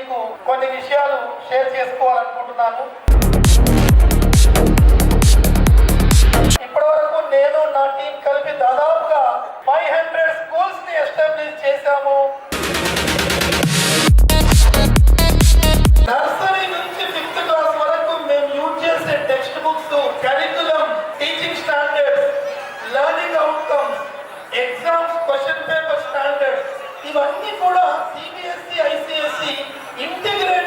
మీకు కొన్ని విషయాలు షేర్ చేసుకోవాలనుకుంటున్నాను. ఇప్పటివరకు నేను నా టీం కలిపి దాదాపుగా 500 స్కూల్స్ ని ఎస్టాబ్లిష్ చేశాము. నర్సరీ నుంచి 5th క్లాస్ వరకు మేము యూజ్ చేసే text books, curriculum, teaching standards, learning outcomes, exams, question paper standards ఇవన్నీ కూడా CBSE, ICSE ఇంటిగ్రేట్